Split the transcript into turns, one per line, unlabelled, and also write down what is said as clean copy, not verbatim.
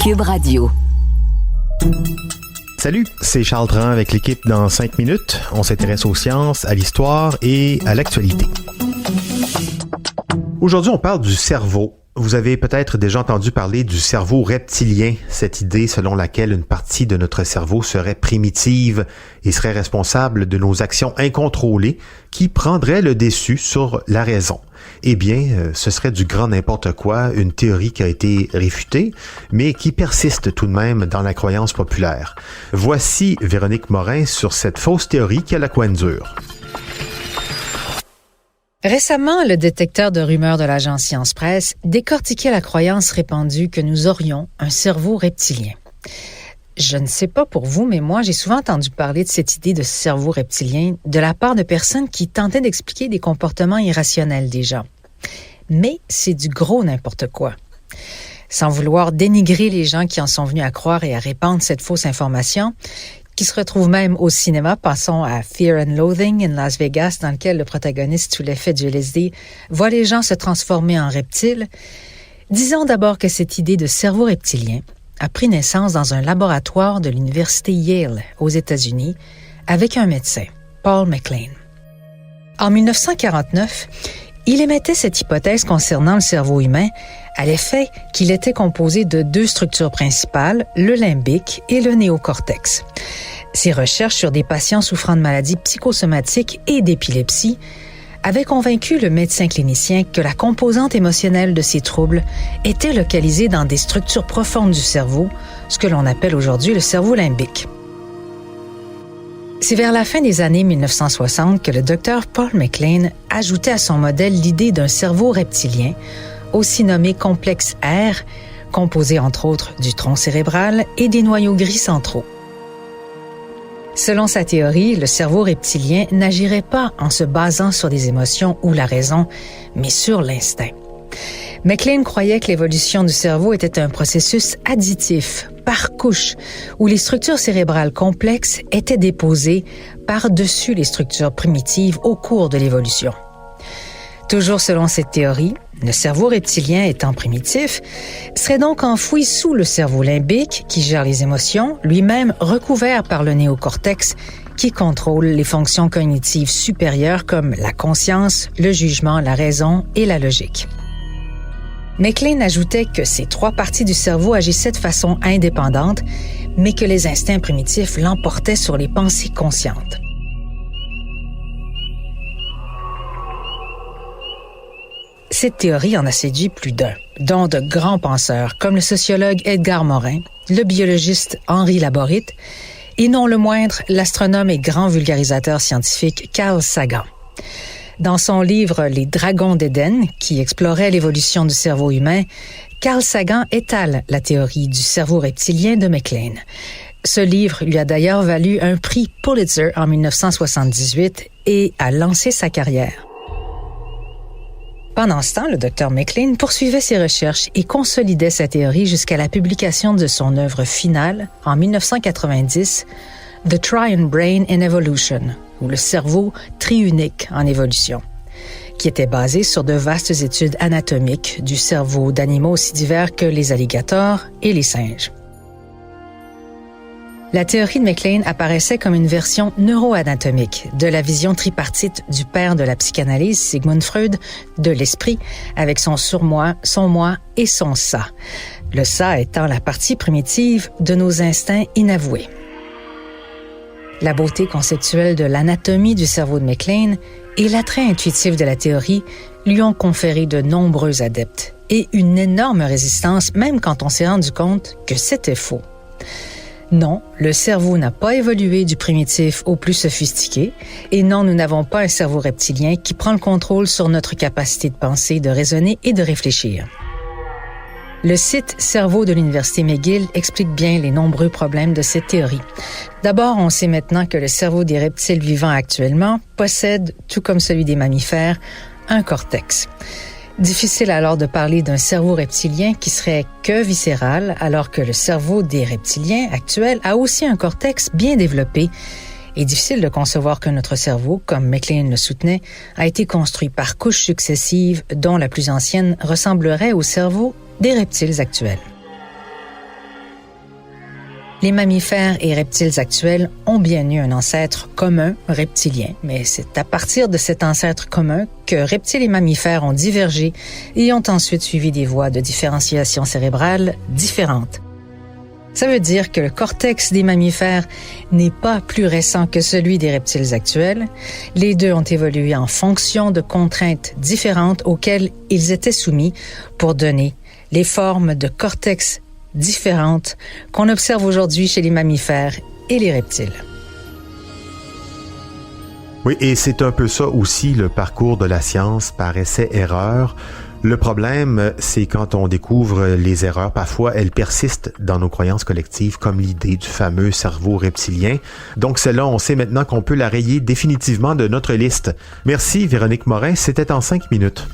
Cube Radio.
Salut, c'est Charles Dran avec l'équipe dans 5 minutes. On s'intéresse aux sciences, à l'histoire et à l'actualité. Aujourd'hui, on parle du cerveau. Vous avez peut-être déjà entendu parler du cerveau reptilien, cette idée selon laquelle une partie de notre cerveau serait primitive et serait responsable de nos actions incontrôlées qui prendraient le dessus sur la raison. Eh bien, ce serait du grand n'importe quoi, une théorie qui a été réfutée, mais qui persiste tout de même dans la croyance populaire. Voici Véronique Morin sur cette fausse théorie qui a la couenne dure.
Récemment, le détecteur de rumeurs de l'agence Science Presse décortiquait la croyance répandue que nous aurions un cerveau reptilien. Je ne sais pas pour vous, mais moi, j'ai souvent entendu parler de cette idée de cerveau reptilien de la part de personnes qui tentaient d'expliquer des comportements irrationnels des gens. Mais c'est du gros n'importe quoi. Sans vouloir dénigrer les gens qui en sont venus à croire et à répandre cette fausse information, qui se retrouve même au cinéma. Passons à Fear and Loathing in Las Vegas, dans lequel le protagoniste, sous l'effet du LSD, voit les gens se transformer en reptiles. Disons d'abord que cette idée de cerveau reptilien a pris naissance dans un laboratoire de l'université Yale, aux États-Unis, avec un médecin, Paul MacLean. En 1949, il émettait cette hypothèse concernant le cerveau humain à l'effet qu'il était composé de 2 structures principales, le limbique et le néocortex. Ses recherches sur des patients souffrant de maladies psychosomatiques et d'épilepsie avaient convaincu le médecin clinicien que la composante émotionnelle de ces troubles était localisée dans des structures profondes du cerveau, ce que l'on appelle aujourd'hui le cerveau limbique. C'est vers la fin des années 1960 que le docteur Paul MacLean ajoutait à son modèle l'idée d'un cerveau reptilien, aussi nommé complexe R, composé entre autres du tronc cérébral et des noyaux gris centraux. Selon sa théorie, le cerveau reptilien n'agirait pas en se basant sur des émotions ou la raison, mais sur l'instinct. MacLean croyait que l'évolution du cerveau était un processus additif, par couche, où les structures cérébrales complexes étaient déposées par-dessus les structures primitives au cours de l'évolution. Toujours selon cette théorie, le cerveau reptilien étant primitif, serait donc enfoui sous le cerveau limbique qui gère les émotions, lui-même recouvert par le néocortex qui contrôle les fonctions cognitives supérieures comme la conscience, le jugement, la raison et la logique. MacLean ajoutait que ces 3 parties du cerveau agissaient de façon indépendante, mais que les instincts primitifs l'emportaient sur les pensées conscientes. Cette théorie en a séduit plus d'un, dont de grands penseurs comme le sociologue Edgar Morin, le biologiste Henri Laborit et non le moindre, l'astronome et grand vulgarisateur scientifique Carl Sagan. Dans son livre « Les dragons d'Éden », qui explorait l'évolution du cerveau humain, Carl Sagan étale la théorie du cerveau reptilien de MacLean. Ce livre lui a d'ailleurs valu un prix Pulitzer en 1978 et a lancé sa carrière. Pendant ce temps, le Dr MacLean poursuivait ses recherches et consolidait sa théorie jusqu'à la publication de son œuvre finale, en 1990, The Triune Brain in Evolution, ou le cerveau triunique en évolution, qui était basé sur de vastes études anatomiques du cerveau d'animaux aussi divers que les alligators et les singes. La théorie de MacLean apparaissait comme une version neuroanatomique de la vision tripartite du père de la psychanalyse, Sigmund Freud, de l'esprit, avec son surmoi, son moi et son ça. Le ça étant la partie primitive de nos instincts inavoués. La beauté conceptuelle de l'anatomie du cerveau de MacLean et l'attrait intuitif de la théorie lui ont conféré de nombreux adeptes et une énorme résistance, même quand on s'est rendu compte que c'était faux. Non, le cerveau n'a pas évolué du primitif au plus sophistiqué, et non, nous n'avons pas un cerveau reptilien qui prend le contrôle sur notre capacité de penser, de raisonner et de réfléchir. Le site Cerveau de l'Université McGill explique bien les nombreux problèmes de cette théorie. D'abord, on sait maintenant que le cerveau des reptiles vivants actuellement possède, tout comme celui des mammifères, un cortex. Difficile alors de parler d'un cerveau reptilien qui serait que viscéral, alors que le cerveau des reptiliens actuels a aussi un cortex bien développé. Et difficile de concevoir que notre cerveau, comme MacLean le soutenait, a été construit par couches successives dont la plus ancienne ressemblerait au cerveau des reptiles actuels. Les mammifères et reptiles actuels ont bien eu un ancêtre commun reptilien, mais c'est à partir de cet ancêtre commun que reptiles et mammifères ont divergé et ont ensuite suivi des voies de différenciation cérébrale différentes. Ça veut dire que le cortex des mammifères n'est pas plus récent que celui des reptiles actuels. Les deux ont évolué en fonction de contraintes différentes auxquelles ils étaient soumis pour donner les formes de cortex différentes qu'on observe aujourd'hui chez les mammifères et les reptiles.
Oui, et c'est un peu ça aussi le parcours de la science par essai-erreur. Le problème, c'est quand on découvre les erreurs, parfois elles persistent dans nos croyances collectives, comme l'idée du fameux cerveau reptilien. Donc celle-là, on sait maintenant qu'on peut la rayer définitivement de notre liste. Merci Véronique Morin, c'était en 5 minutes.